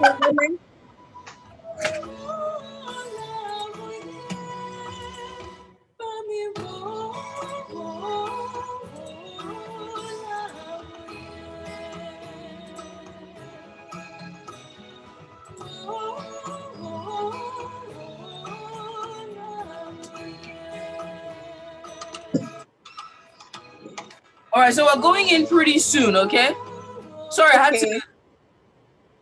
Women. All right, so we're going in pretty soon, okay? Sorry, Okay,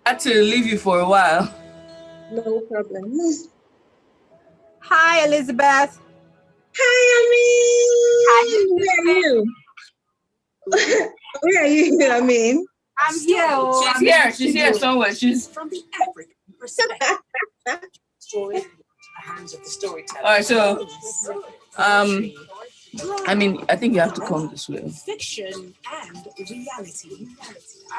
I had to leave you for a while. no problem. Hi, Elizabeth. Hi, How you Amyn. Where are doing? you? Where are you, Amyn? I'm here. Oh, She's I'm in here. the She's here studio. somewhere. She's From the African perspective, story in the hands of the storyteller. all right. So, Poetry, I mean, I think you have to come this way. fiction, and reality.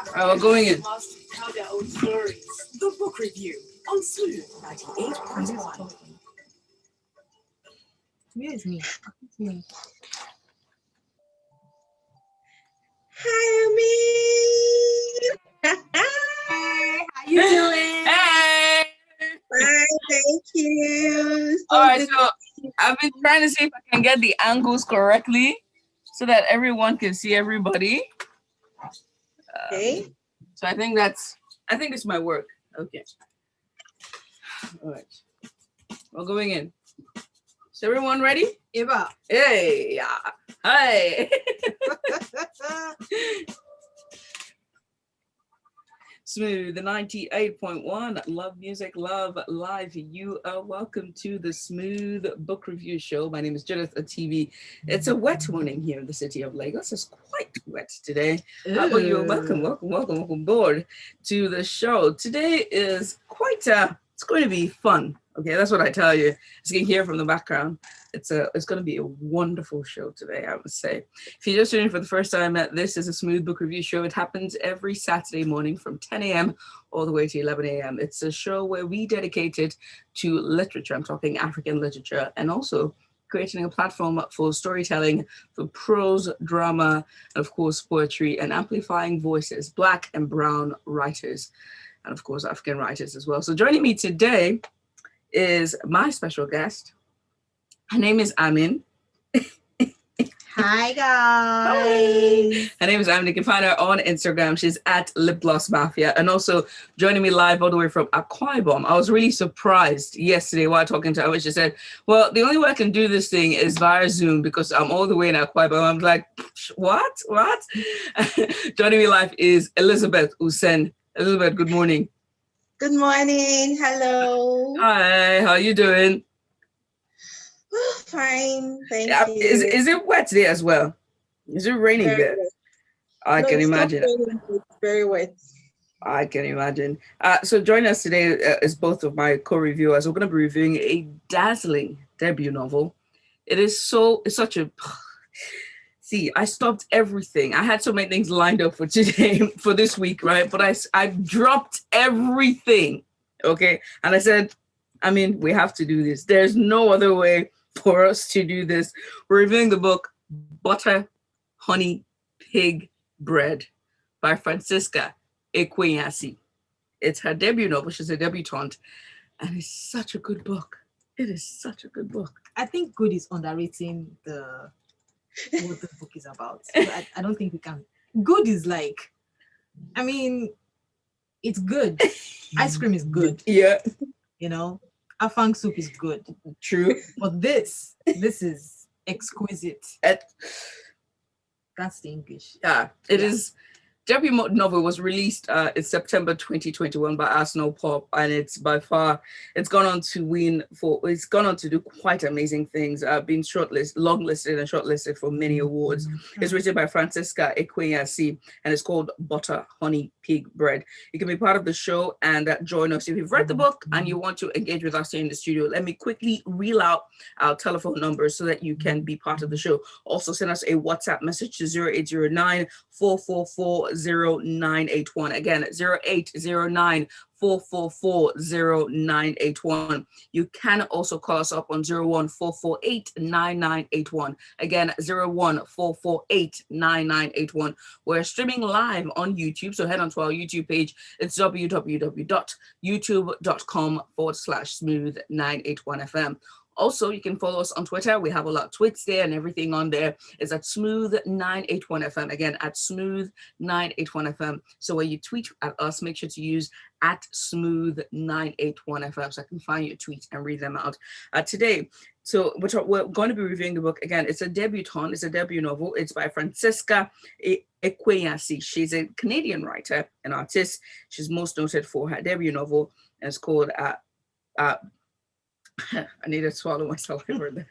All right, we're going in. Must tell their own stories. The book review on Smooth 98.1. Where is me? It's me. Hi, Amyn. How you doing? Hey. Fine, thank you. All right. good So to see I've been trying to see if I can get the angles correctly, so that everyone can see everybody. you. So I think this might work. Okay. All right. We're going in. Is everyone ready? Eva. Hey, yeah. Hi. Smooth 98.1. Love music, love live. You are welcome to the Smooth Book Review Show. My name is Judith TV. It's a wet morning here in the city of Lagos. It's quite wet today. But you're welcome aboard to the show. Today is it's going to be fun. Okay, that's what I tell you. As you can hear from the background, it's going to be a wonderful show today, I would say. If you're just tuning in for the first time, this is a Smooth Book Review Show. It happens every Saturday morning from 10 a.m. all the way to 11 a.m. It's a show where we dedicate it to literature. I'm talking African literature, and also creating a platform for storytelling, for prose, drama, and of course, poetry, and amplifying voices, Black and brown writers, and of course, African writers as well. So joining me today is my special guest. Her name is Amyn. Hi, guys. Her name is Amyn. You can find her on Instagram. She's at Lip Gloss Mafia. And also joining me live all the way from Akwa Ibom. I was really surprised yesterday while talking to her. She said, well, the only way I can do this thing is via Zoom because I'm all the way in Akwa Ibom. I'm like, what? Joining me live is Elizabeth Usen. Elizabeth, good morning. Good morning. Hello. Hi, how are you doing? Fine, thank you. Is it wet today as well? Is it raining Very there? wet. I No, can it's not imagine. raining, it's very wet. I can imagine. So joining us today is both of my co-reviewers. We're going to be reviewing a dazzling debut novel. It's such a... See, I stopped everything. I had so many things lined up for today, for this week, right? But I dropped everything, okay? And I said, we have to do this. There's no other way for us to do this. We're reviewing the book Butter, Honey, Pig, Bread by Francesca Ekwuyasi. It's her debut novel. She's a debutante. And it's such a good book. It is such a good book. I think good is underrating what the book is about. So I don't think we can. Good is like, it's good. Ice cream is good. Yeah. Afang soup is good. True. But this is exquisite. That's the English. Yeah, it is. Debut novel was released in September 2021 by Arsenal Pulp, and it's gone on to do quite amazing things. Been longlisted and shortlisted for many awards. Mm-hmm. It's written by Francesca Ekwuyasi, and it's called Butter, Honey, Pig, Bread. You can be part of the show and join us. If you've read the book and you want to engage with us here in the studio, let me quickly reel out our telephone numbers so that you can be part of the show. Also, send us a WhatsApp message to 0809 444 4440981. Again, 0809-4440981. You can also call us up on 014489981. Again, 014489981. We're streaming live on YouTube, so head on to our YouTube page. It's www.youtube.com/smooth981fm. Also, you can follow us on Twitter. We have a lot of tweets there, and everything on there is at smooth981fm. Again, at smooth981fm. So when you tweet at us, make sure to use at smooth981fm so I can find your tweets and read them out. Today, so we're going to be reviewing the book. Again, it's a debutante, it's a debut novel. It's by Francesca Ekwuyasi. She's a Canadian writer and artist. She's most noted for her debut novel, and it's called I need to swallow myself over there.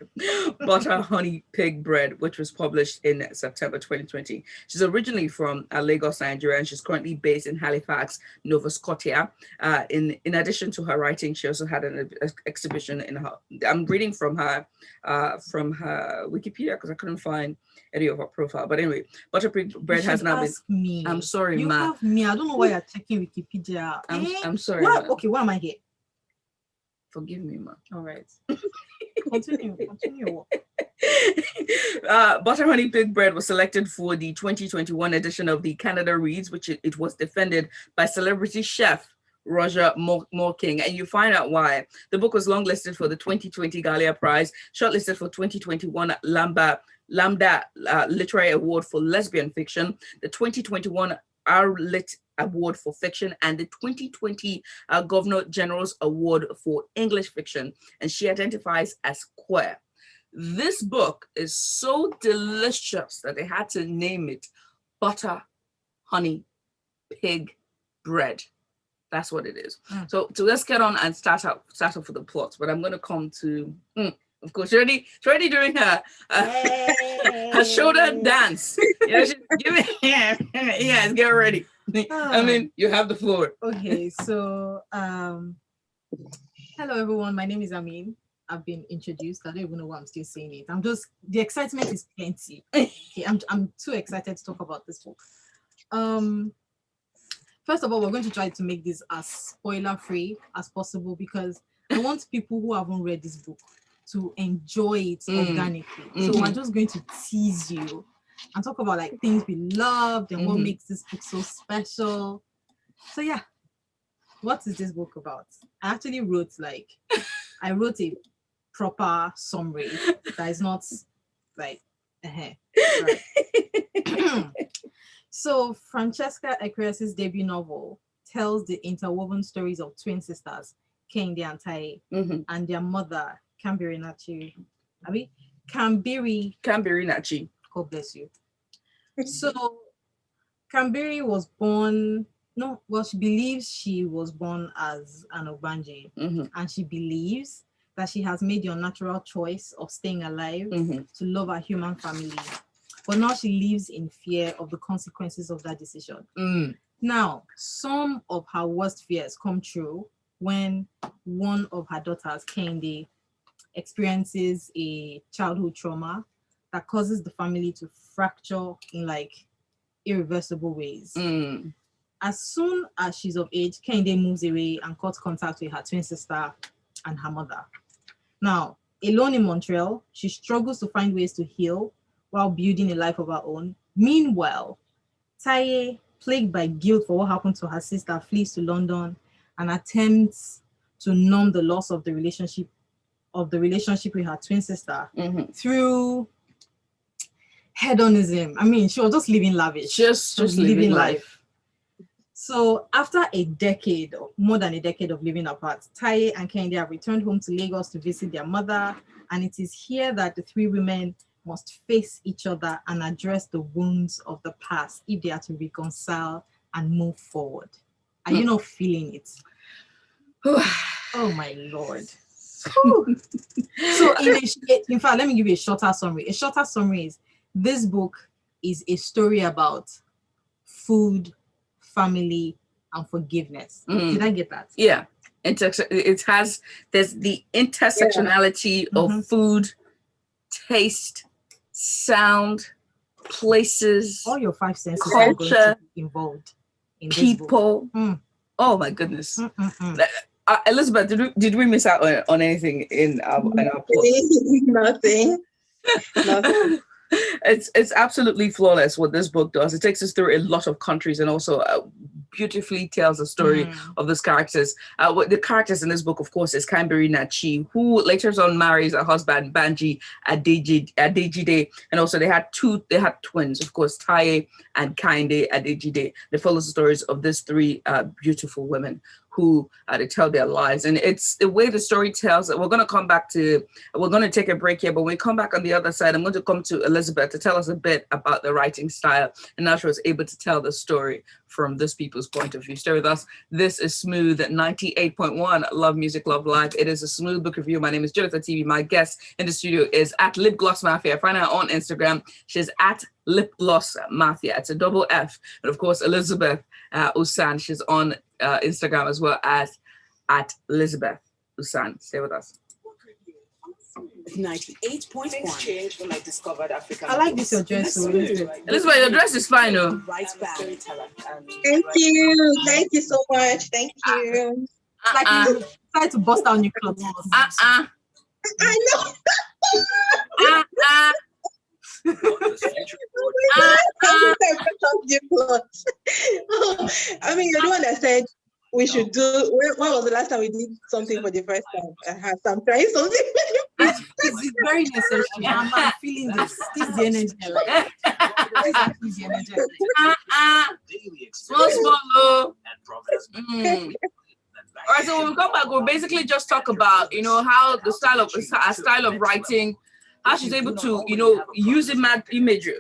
Butter, Honey, Pig Bread, which was published in September 2020. She's originally from Lagos, Nigeria, and she's currently based in Halifax, Nova Scotia. In addition to her writing, she also had an exhibition in her. I'm reading from her Wikipedia because I couldn't find any of her profile. But anyway, Butter, Pig Bread has now been. Me. I'm sorry, you ma. Have me. I don't know why you're checking Wikipedia. I'm sorry. What? Okay, why am I here? Forgive me, ma. All right. Continue. Butter, Honey, Pig Bread was selected for the 2021 edition of the Canada Reads, which it was defended by celebrity chef Roger Moore-King, and you find out why. The book was longlisted for the 2020 Gallia Prize, shortlisted for 2021 Lambda Literary Award for Lesbian Fiction, the 2021 Lit Award for Fiction, and the 2020 Governor General's Award for English Fiction, and she identifies as queer. This book is so delicious that they had to name it Butter, Honey, Pig Bread. That's what it is. So let's get on and start off with the plot. But I'm going to come to, of course, she's already doing her shoulder dance. She's giving, yes, get ready. I mean, you have the floor. Okay, so hello everyone. My name is Amyn. I've been introduced. I don't even know why I'm still saying it. The excitement is plenty. Okay, I'm too excited to talk about this book. First of all, we're going to try to make this as spoiler-free as possible because I want people who haven't read this book to enjoy it organically. So we're just going to tease you and talk about like things we loved and what makes this book so special. So yeah, what is this book about? I actually wrote a proper summary that is not like right. So Francesca Ekwuyasi's debut novel tells the interwoven stories of twin sisters, Kehinde and Taye, and their mother, Kambiri Nachi. Kambiri Nachi. God bless you. So Kambiri was born, she believes she was born as an Ogbanje, and she believes that she has made the unnatural choice of staying alive to love her human family. But now she lives in fear of the consequences of that decision. Now, some of her worst fears come true when one of her daughters, Kehinde, experiences a childhood trauma that causes the family to fracture in like irreversible ways. As soon as she's of age, Kehinde moves away and cuts contact with her twin sister and her mother. Now, alone in Montreal, she struggles to find ways to heal while building a life of her own. Meanwhile, Taye, plagued by guilt for what happened to her sister, flees to London and attempts to numb the loss of the relationship with her twin sister through hedonism. I mean, she was just living lavish. Just living life. So after more than a decade of living apart, Taye and Kehinde have returned home to Lagos to visit their mother, and it is here that the three women must face each other and address the wounds of the past if they are to reconcile and move forward. Are you not feeling it? Oh my Lord. So in fact, let me give you a shorter summary. A shorter summary is this book is a story about food, family, and forgiveness. Did I get that? Yeah. There's the intersectionality of food, taste, sound, places, all your five senses are going culture, to be involved in this book. people. Oh my goodness. Elizabeth, did we miss out on anything in our plot? Nothing. Nothing. It's absolutely flawless what this book does. It takes us through a lot of countries and also beautifully tells the story of these characters. The characters in this book, of course, is Kambiri Nachi, who later on marries her husband Banji Adejide, and also they had twins, of course, Taye and Kainde Adejide. They follow the stories of these three beautiful women who they tell their lives, and it's the way the story tells. We're going to take a break here, but when we come back on the other side, I'm going to come to Elizabeth to tell us a bit about the writing style and how she was able to tell the story from this people's point of view. Stay with us. This is Smooth 98.1. Love music, love life. It is a Smooth book review. My name is Jonathan TV. My guest in the studio is at Lip Gloss Mafia. Find her on Instagram. She's at Lip Gloss Mafia. It's a double F. And of course, Elizabeth Usen. She's on Instagram as well as at Elizabeth Usen. Stay with us. 98.1. Things changed when I discovered African. I like this your dress. Elizabeth, your dress is fine, though. Right back. Thank you. Thank you so much. Thank you. Like you try to bust down your clothes. I know. I mean, you're the one that said we should do. When was the last time we did something for the first time? So I'm trying something. It's very necessary. I'm feeling this. This is the energy. This is the energy. Small. All right, so when we come back, we'll basically just talk about, how the style of writing, how she's able to, use imagery.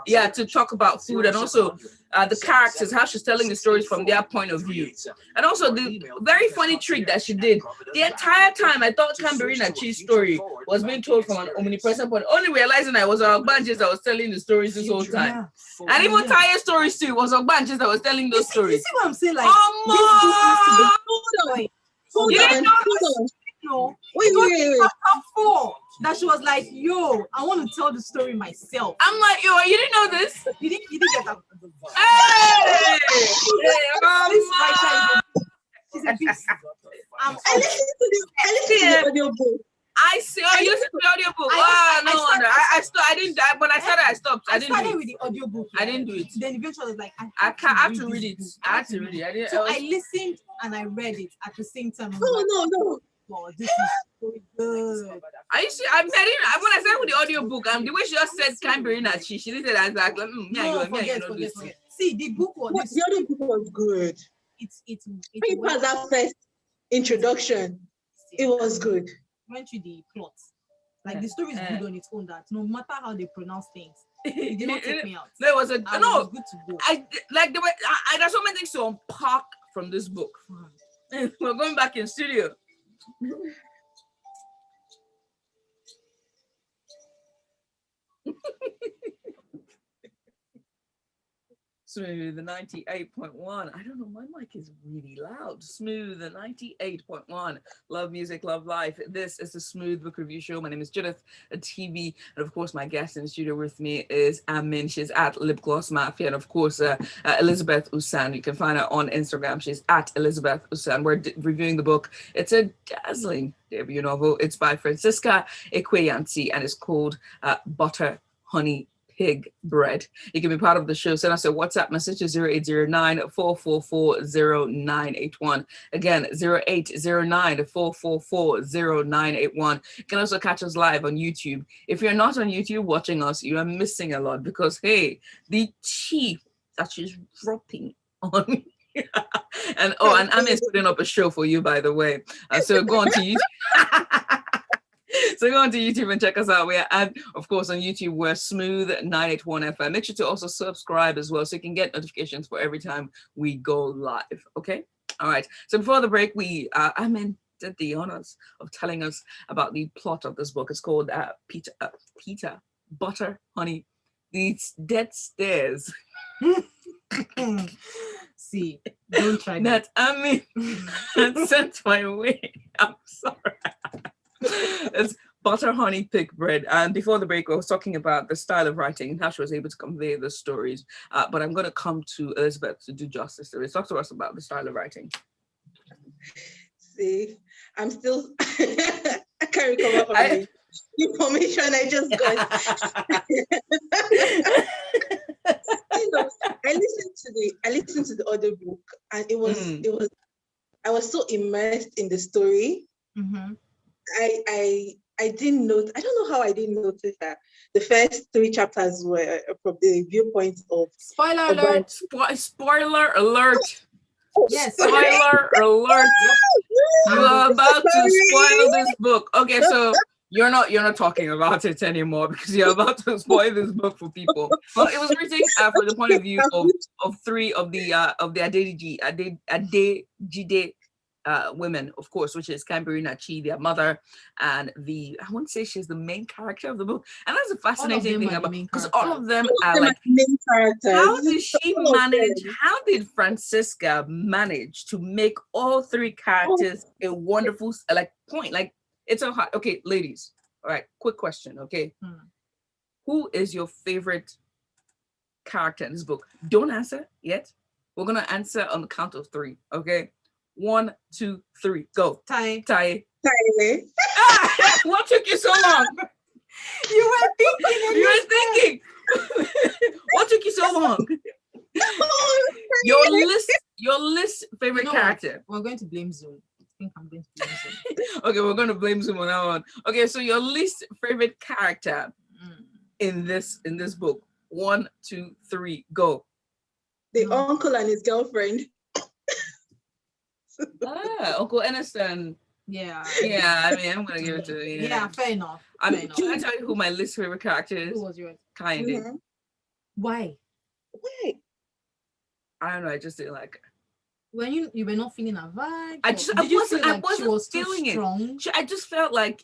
Yeah, to talk about food, and also the characters, how she's telling the stories from their point of view. And also the very funny trick that she did. The entire time, I thought Camberina Chi's story was being told from an omnipresent point, only realizing I was Ogbanjes that was telling the stories this whole time. And even Taye's stories too, was Ogbanjes that was telling those stories. You see what I'm saying? Like, you didn't know this? Wait. Four, that she was like, yo, I want to tell the story myself. I'm like, yo, you didn't know this? You didn't get that. Hey! She's a beast. I listened to the audiobook. I see. Oh, you listened to the audiobook. No wonder. I didn't. When I started, I stopped. I didn't started do it. with the audiobook. I didn't do it. Then eventually I was like, I have to read it. I had to read it. I didn't. So I listened and I read it at the same time. No. Oh, this is so good. Are you sure? When I started with the audiobook, the way she just said Camberina, she didn't say that. Like, Forget. See, the book was. The audiobook was good. It's Papers that first introduction. It was good. Went through the plot. Like the story is good on its own. That no matter how they pronounce things, it did not take me out. There was was good to go. There's so many things to unpack from this book. We're going back in studio. Smooth 98.1. I don't know, my mic is really loud. Smooth 98.1. Love music, love life. This is the Smooth Book Review Show. My name is Judith TV, and of course, my guest in the studio with me is Amyn. She's at Lip Gloss Mafia, and of course, Elizabeth Usen. You can find her on Instagram. She's at Elizabeth Usen. We're reviewing the book. It's a dazzling debut novel. It's by Francesca Ekwuyasi, and it's called Butter, Honey, Pig Bread. You can be part of the show. Send us a WhatsApp message to 0809-444-0981. Again, 0809-444-0981. You can also catch us live on YouTube. If you're not on YouTube watching us, you are missing a lot because, hey, the tea that she's dropping on and Amyn is putting up a show for you, by the way. So go on to YouTube. So go on to YouTube and check us out. We're of course, on YouTube, we're Smooth 981 FM. Make sure to also subscribe as well so you can get notifications for every time we go live. Okay? All right. So before the break, Amyn did the honors of telling us about the plot of this book. It's called Peter, Butter, Honey, These Dead Stairs. See, don't try that. Amyn sent my way. I'm sorry. It's Butter Honey Pig Bread. And before the break, we was talking about the style of writing and how she was able to convey the stories. But I'm going to come to Elizabeth to do justice to it. Talk to us about the style of writing. See, I'm still, I can't recover from the information I just got. I listened to the audiobook, and it was I was so immersed in the story. Mm-hmm. I didn't notice. I don't know how I didn't notice that the first 3 chapters were from the viewpoint of spoiler alert. Spoiler alert. Yes. Spoiler alert. You are about to spoil this book. Okay, so you're not talking about it anymore because you're about to spoil this book for people. Well, it was written from the point of view of 3 of the Adejide women, of course, which is Kambiri Nachi, their mother, and I won't say she's the main character of the book. And that's a fascinating thing about, because all of them are like main characters. How did she manage? How did Francesca manage to make all 3 characters a wonderful point? Like, it's a hot. Okay, ladies. All right, quick question. Okay, who is your favorite character in this book? Don't answer yet. We're gonna answer on the count of 3. Okay. 1, 2, 3, go. Taye. What took you so long? You were thinking. What took you so long? Your list favorite character. We're going to blame Zoom. I think I'm going to blame Zoom. Okay, we're going to blame Zoom on that one. Okay, so your least favorite character in this book. 1, 2, 3, go. The uncle and his girlfriend. Uncle Eneston. Yeah. I mean, I'm gonna give it to you. Yeah, fair enough. Can I tell you who my least favorite character is? Who was yours? Kinda. Mm-hmm. Why? I don't know. I just didn't like her. When you were not feeling a vibe. I wasn't feeling it. I just felt like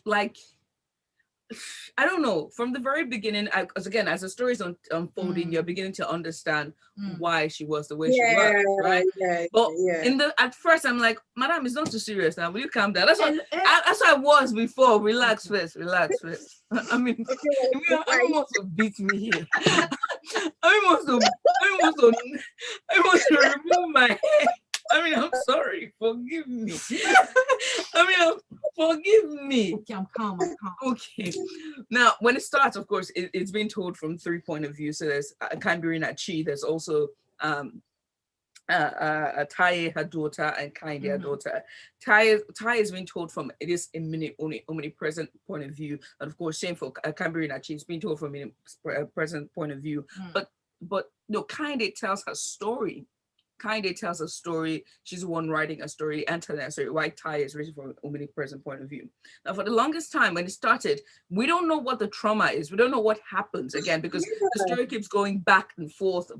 I don't know. From the very beginning, because again, as the story is unfolding, you're beginning to understand why she was the way she was, right? But at first, I'm like, Madam, it's not too serious now. Will you calm down? That's what I was before. Relax first. I mean, I want to beat me here. I want to remove my head. I mean, I'm sorry. Forgive me. Forgive me. Okay, I'm calm. Okay. Now, when it starts, of course, it's being told from 3 point of view. So there's Kambiri Nachi. There's also Taye, her daughter, and Kainde, her daughter. Taye is being told from omnipresent point of view, and of course, same for Kambiri Nachi. It's being told from a present point of view. But no, Kainde tells her story. Kainde tells a story. She's the one writing a story and telling a story. Why Taye is written from an omnipresent point of view. Now, for the longest time when it started, we don't know what the trauma is. We don't know what happens again because the story keeps going back and forth.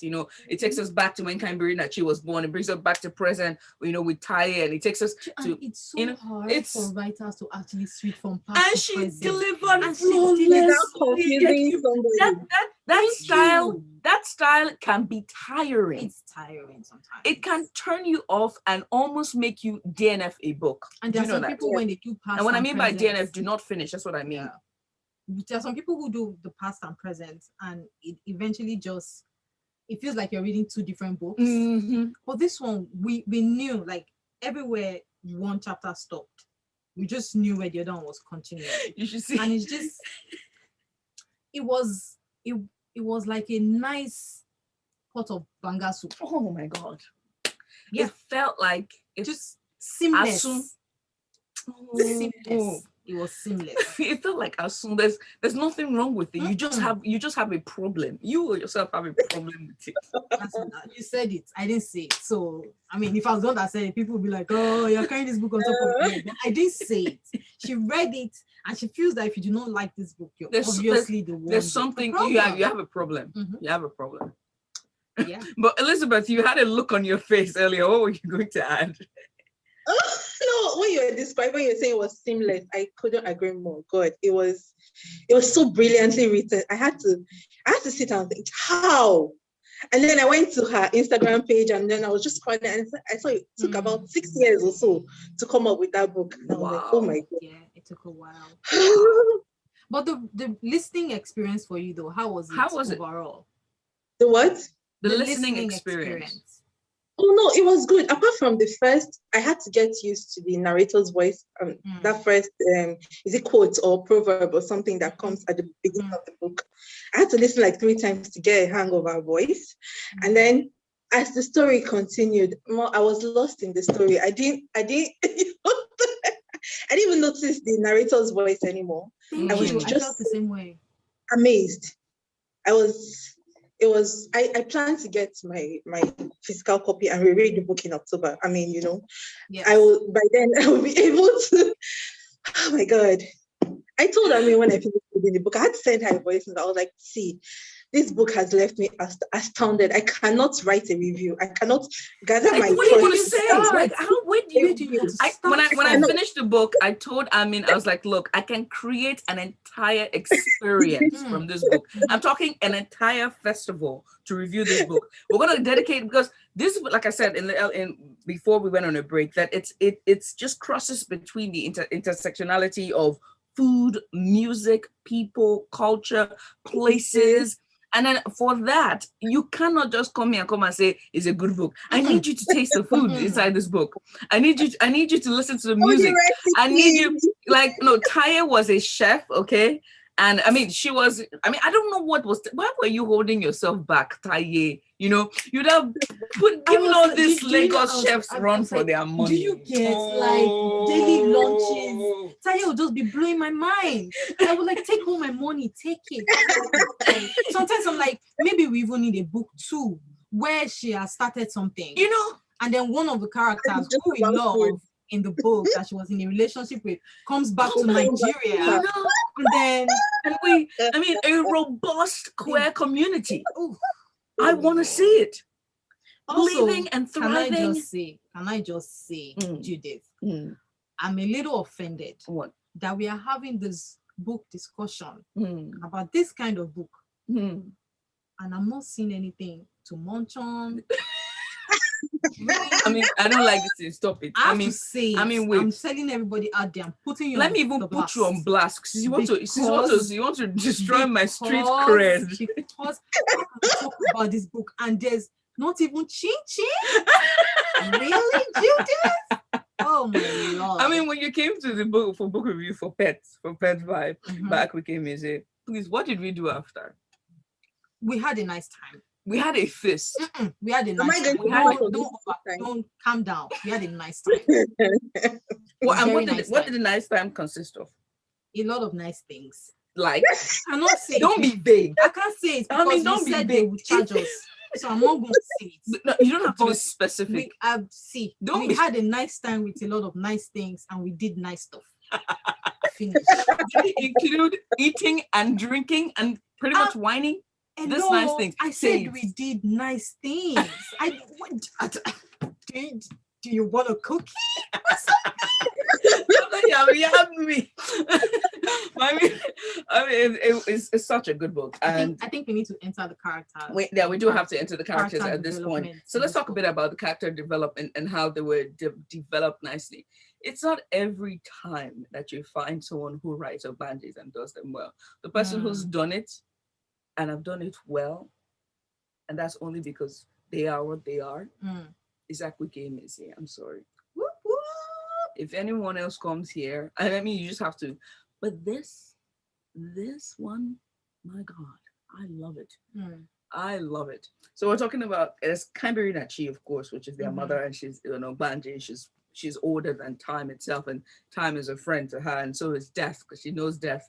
You know, it takes us back to when Kambiri Nachi was born. It brings us back to present. You know, with Taye, and it takes us to. It's so hard for writers to actually switch from past and to she present. delivered flawlessly. That style can be tiring. It's tiring sometimes. It can turn you off and almost make you DNF a book. And there are some people when they do past and what I mean by present, DNF, do not finish. That's what I mean. Yeah. There are some people who do the past and present, and it eventually it feels like you're reading 2 different books. But this one, we knew, like, everywhere one chapter stopped, we just knew where the other one was continuing. You should see. And it's just, it was like a nice pot of banga soup. Oh my God. Yeah. It felt like it's just seamless. Seamless. It was seamless. It felt like as soon there's nothing wrong with it. You just have a problem. You yourself have a problem with it. You said it. I didn't say it. So I mean, if I was the one that said it, people would be like, "Oh, you're carrying this book on top of me." But I didn't say it. She read it, and she feels that if you do not like this book, you're obviously the one. There's something you have a problem. You have a problem. Yeah. But Elizabeth, you had a look on your face earlier. What were you going to add? No, when you were describing, you're saying it was seamless. I couldn't agree more. God, it was so brilliantly written. I had to sit down and think, how? And then I went to her Instagram page, and then I was just scrolling, and I saw it took about 6 years or so to come up with that book. And I was like, oh my God. Yeah, it took a while. But the listening experience for you though, how was it overall? The what? The listening experience. Oh no, it was good. Apart from the first, I had to get used to the narrator's voice. That first, is it quote or proverb or something that comes at the beginning of the book? I had to listen like 3 times to get a hang of her voice, and then as the story continued, I was lost in the story. I didn't I didn't even notice the narrator's voice anymore. I felt the same way. Amazed. I plan to get my physical copy and reread the book in October. I mean, yes. By then I will be able to. Oh my God. I told Amyn when I finished reading the book, I had to send her a voice and I was like, see, this book has left me astounded. I cannot write a review. I cannot gather my What are you going to say? Like, when I finished the book, I told Amyn, I was like, look, I can create an entire experience from this book. I'm talking an entire festival to review this book. We're going to dedicate, because this, like I said, in before we went on a break, that it's just crosses between the intersectionality of food, music, people, culture, places. And then for that, you cannot just come and say it's a good book. I need you to taste the food inside this book. I need you to listen to the music. I need you, Taya was a chef, okay? And I mean, I don't know why were you holding yourself back, Taya? You'd have given all these Lagos chefs run for their money. Do you get daily lunches? Taya would just be blowing my mind. I would take all my money, take it. Sometimes I'm like, maybe we even need a book too, where she has started something. And then one of the characters who we love in the book that she was in a relationship with comes back to Nigeria. And then a robust queer community. I want to see it. Also, living and thriving. Can I just say, Judith, I'm a little offended that we are having this book discussion about this kind of book. And I'm not seeing anything to munch on. I mean, I don't like this. Stop it. Wait. I'm telling everybody out there. I'm putting you. Let me even put you on blast because you want to destroy my street cred. Because I talk about this book and there's not even chin. Really, Judith? Oh my Lord. I mean, when you came to the book for book review for Pet Vibe, back we came and said, please, what did we do after? We had a nice time. We had a feast. We had a nice time. Don't calm down. We had a nice time. What did the nice time consist of? A lot of nice things. Like, I cannot say. Don't be vague. I can't say it because you said they would charge us. So I'm not going to say it. No, you don't have to be specific. We had a nice time with a lot of nice things and we did nice stuff. Finish. Did it include eating and drinking and pretty much whining? This nice things. I said we did nice things. Do you want a cookie? You have me. It's such a good book. And I think we need to enter the characters. We do have to enter the characters at this point. So let's talk a bit about the character development and how they were developed nicely. It's not every time that you find someone who writes Obanjis and does them well. The person who's done it and have done it well, and that's only because they are what they are, is Ekwuyasi. I'm sorry. Whoop, whoop. If anyone else comes here, I mean, you just have to. But this one, my God, I love it. I love it. So we're talking about it's Kambiri Nachi, of course, which is their mother, and she's Banji. She's older than time itself, and time is a friend to her, and so is death, because she knows death.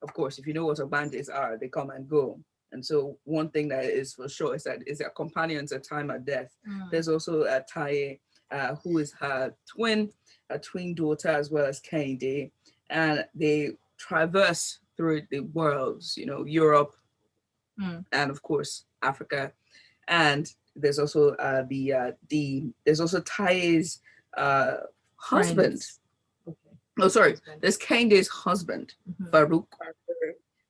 Of course, if you know what Obanjis are, they come and go. And so one thing that is for sure is that their companions at time and death. There's also Taye, who is her twin daughter, as well as Kehinde. And they traverse through the worlds, Europe, and of course, Africa. And there's also there's also Taye's husband. Oh, sorry. There's Kehinde's husband, Farouk.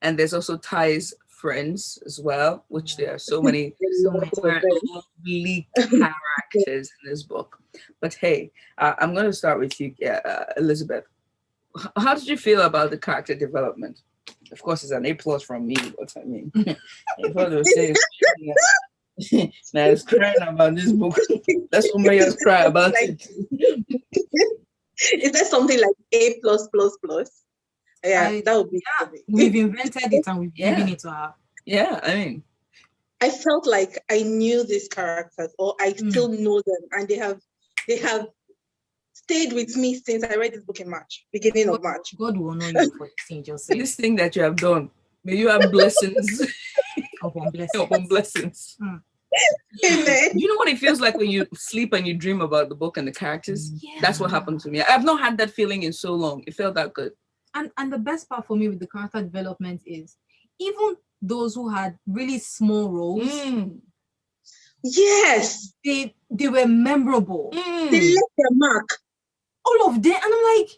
And there's also Taye's friends as well, which there are so many lovely characters in this book. But hey, I'm going to start with you, Elizabeth. how did you feel about the character development? Of course, it's an A+ from me. What I mean, if I was saying, now it's crying about this book. That's what made us cry about it. Is there something like A+++? Yeah, that would be. Yeah, we've invented it and we've given it to her. Yeah, I mean, I felt like I knew these characters, or I still know them, and they have stayed with me since I read this book in March, beginning of March. God will honor you for this thing, just say. this thing that you have done, may you have blessings Upon blessings. upon blessings. Amen. You know what it feels like when you sleep and you dream about the book and the characters? Yeah. That's what happened to me. I've not had that feeling in so long. It felt that good. And the best part for me with the character development is even those who had really small roles, Yes, they were memorable. they left their mark. All of them. And I'm like,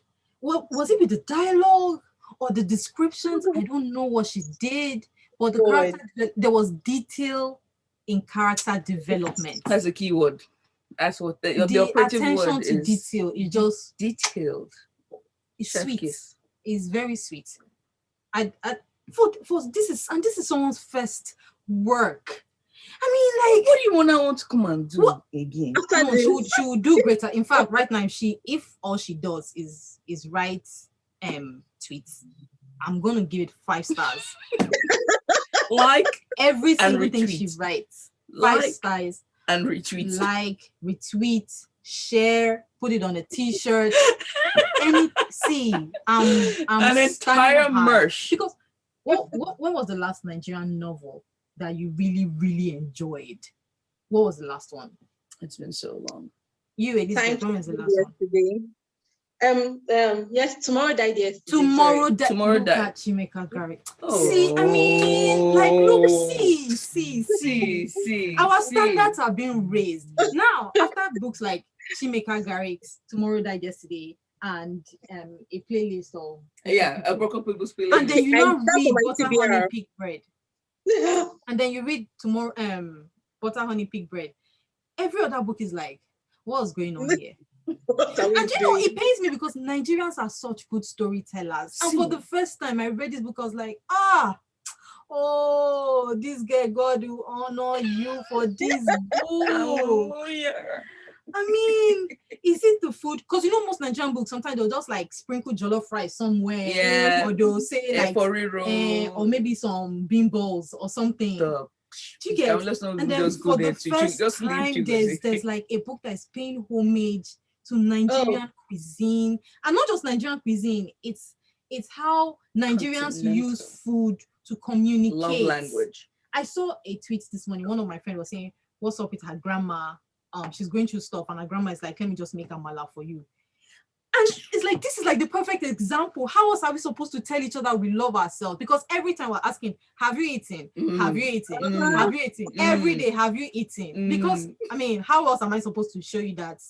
well, was it with the dialogue or the descriptions? I don't know what she did, but the character, there was detail in character development. That's a key word. That's what the operative attention word to is. detail is just Detailed. it's Chef sweet. kiss. It's very sweet. For this is someone's first work. I mean, like, What do you want to come and do again? After no, this, she would do greater. In fact, right now, if all she does is write tweets, I'm gonna give it 5 stars. Like Every and single thing she retweet. writes, 5 Like stars. and retweet. Like, retweet, share, put it on a t-shirt. I'm An entire standing high. merch. Because when was the last Nigerian novel that you really, really enjoyed? What was the last one? It's been so long. You, Elizabeth, when was the last one? yesterday. Yes, Tomorrow Died Yesterday. Tomorrow Tomorrow look Died. at Chimeka Garrett. Oh. See, I mean, like, look, see. Our standards are being raised. Now, after books like Chimeka Garrett's Tomorrow Died Yesterday and a playlist of A Broken People's Playlist. and then you now read Butter TBR. Honey Pig Bread. And then you read tomorrow Butter Honey Pig Bread. Every other book is like, what's going on here? And you know, it pains me because Nigerians are such good storytellers. And for the first time I read this book, I was like, this girl, God will honor you for this book. I mean, is it the food? Because you know, most Nigerian books, sometimes they'll just like sprinkle jollof rice somewhere. Yeah. Or they'll say like, or maybe some bean balls or something. Do you get? And then for the first time, there's like a book that's paying homage to Nigerian cuisine. And not just Nigerian cuisine, it's how Nigerians use food to communicate. Love language. I saw a tweet this morning. One of my friends was saying, what's up with her grandma? She's going through stuff, and her grandma is like, let me just make a mala for you. And it's like, this is like the perfect example. How else are we supposed to tell each other we love ourselves? Because every time we're asking, have you eaten? Have you eaten? Have you eaten? Every day, have you eaten? Because, I mean, how else am I supposed to show you that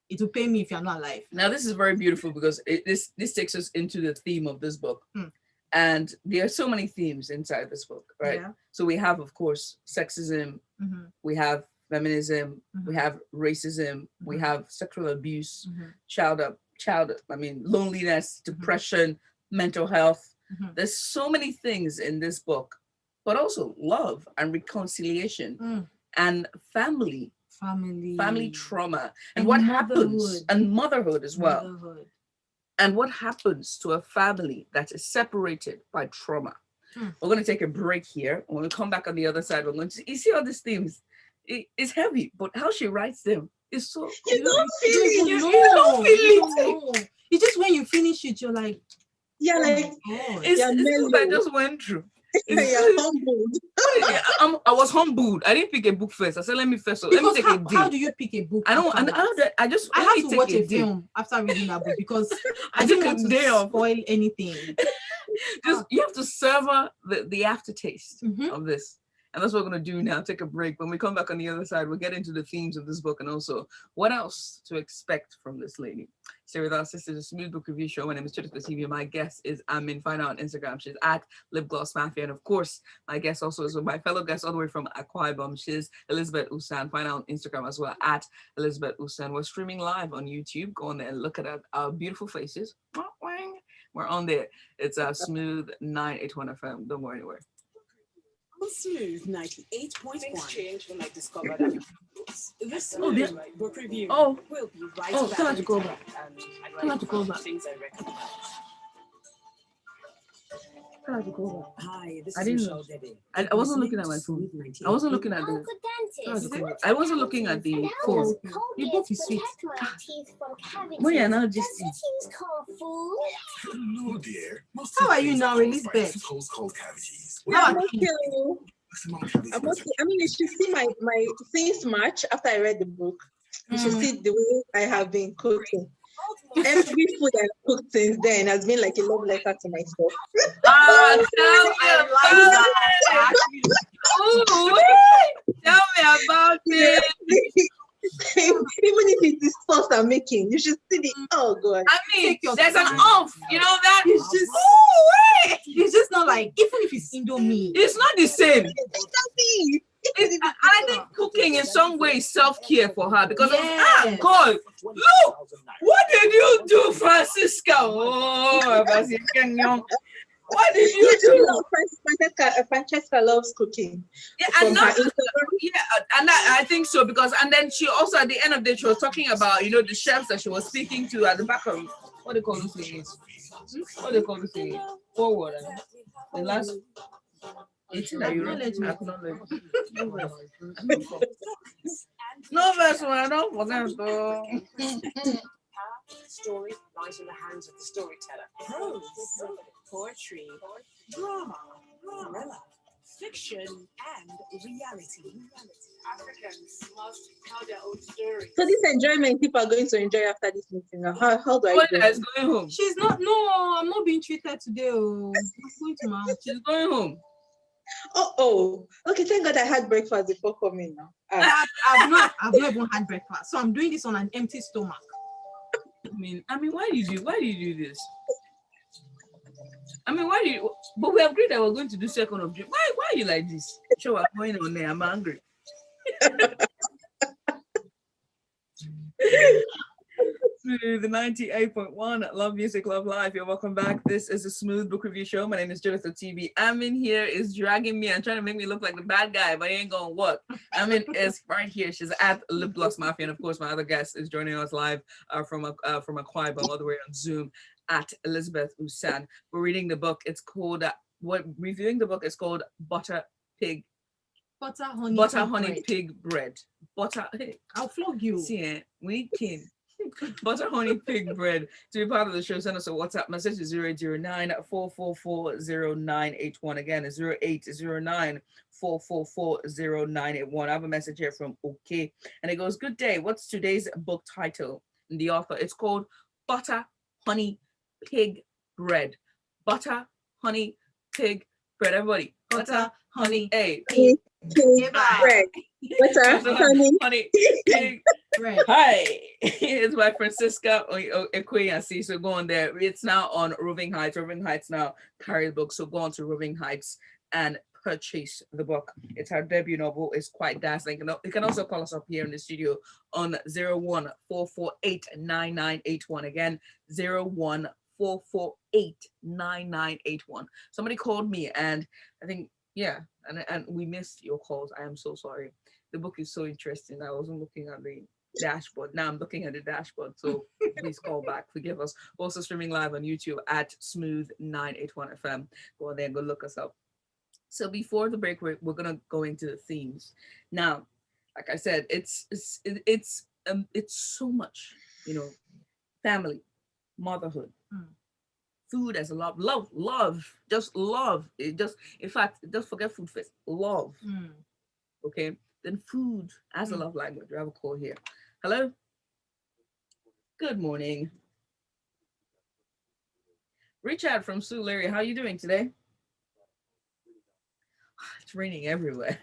it will pay me if you're not alive? Now, this is very beautiful because this takes us into the theme of this book. And there are so many themes inside this book, right? Yeah. So we have, of course, sexism. We have feminism, we have racism, we have sexual abuse, loneliness, depression, mental health. There's so many things in this book, but also love and reconciliation and family trauma, and what happens, and motherhood as well. And what happens to a family that is separated by trauma. We're going to take a break here. When we come back on the other side, we're going to see all these themes. It's heavy, but how she writes them is so... You don't feel it. You don't feel it. It's just when you finish it, you're like... Yeah, like... It's what I just went through. You're humbled. I was humbled. I didn't pick a book first. I said, let me take a day. How do you pick a book? I have to watch a film after reading that book because I didn't want to spoil anything. You have to savor the aftertaste of this. And that's what we're going to do now, take a break. When we come back on the other side, we'll get into the themes of this book and also what else to expect from this lady. Stay with us. This is a Smooth Book Review Show. My name is Francesca Ekwuyasi. My guest is Amyn. Find out on Instagram. She's at Lip Gloss Mafia. And of course, my guest also is with my fellow guest all the way from Akwa Ibom. She's Elizabeth Usen. Find out on Instagram as well at Elizabeth Usen. We're streaming live on YouTube. Go on there and look at our beautiful faces. We're on there. It's Smooth 981 FM. Don't go anywhere. On Smooth 98.1. Things changed when I discovered this book review. Oh, will be right oh, back. tell her to go back. Tell her to go back. Things I recognize. Tell her to go back. Hi, this I is didn't Michelle know. Debbie. I wasn't looking at my phone. I wasn't looking at the. I wasn't looking at the phone. You both is sweet. Well, yeah, now just. Hello, dear. How are you now, Elizabeth? I'm okay. I'm okay. I mean, you should see my since March after I read the book. You should see the way I have been cooking. Every food I've cooked since then has been like a love letter to myself. Tell me about it. Even if it is sauce I'm making, you should see the oh god. I mean, there's an off, you know that? It's just not like, even if it's Indomie. It's not the same. It's I think cooking in some way is self-care for her because Yes. God, look, what did you do, Francesca? Oh, Francesca, what did you do? Francesca loves cooking. Yeah, From and her not, Instagram. yeah, and I think so because, and then she also at the end of the day she was talking about the chefs that she was speaking to at the back of what they call this thing? What they call this thing? Forward. The last. It's that you acknowledge. No verse one, I don't forget though. Story lies in the hands of the storyteller. Prose, poetry, drama, thriller, fiction, and reality. Africans must tell their own story. So this enjoyment people are going to enjoy after this meeting now. How do I What do? is going home? She's not, no, I'm not being treated today. Oh, I'm going to my house. She's going home. Oh, okay. Thank God I had breakfast before coming now. I've not even had breakfast, so I'm doing this on an empty stomach. I mean, why did you do this? I mean, why do you? But we agreed that we're going to do second object. Why are you like this? Show what's going on there. I'm angry. The 98.1 Love Music, Love Life. You're welcome back. This is a Smooth Book Review Show. My name is Jonathan TV. Amyn here is dragging me and trying to make me look like the bad guy, but it ain't gonna work. Amyn is right here. She's at Lip Gloss Mafia, and of course, my other guest is joining us live from Akwa Ibom all the way on Zoom at Elizabeth Usen. We're reading the book. It's called reviewing the book. It's called Butter Honey Pig Bread. Hey, I'll flog you. see, we can. Butter Honey Pig Bread. To be part of the show, send us a WhatsApp message to 0809 444 0981. Again, it's 0809 444 0981. I have a message here from OK, and it goes, "Good day. What's today's book title?" And the author, it's called Butter Honey Pig Bread. Butter Honey Pig Bread. Everybody, butter honey pig bread. Butter honey pig bread. Hi, it's by Francesca Ekwuyasi. So go on there. It's now on Roving Heights. Roving Heights now carry the book. So go on to Roving Heights and purchase the book. It's her debut novel. It's quite dazzling. You can also call us up here in the studio on 014489981. Again, 014489981. Somebody called me and I think, yeah, and we missed your calls. I am so sorry. The book is so interesting. I wasn't looking at the dashboard. Now I'm looking at the dashboard. So please call back. Forgive us. We're also streaming live on YouTube at Smooth 981 FM. Go on there and go look us up. So before the break, we're gonna go into the themes. Now, like I said, it's so much, family, motherhood, food as a love, just love. In fact, just forget food first. Love. Okay. Then food as a love language. We have a call here. Hello. Good morning. Richard from Sulary. How are you doing today? It's raining everywhere.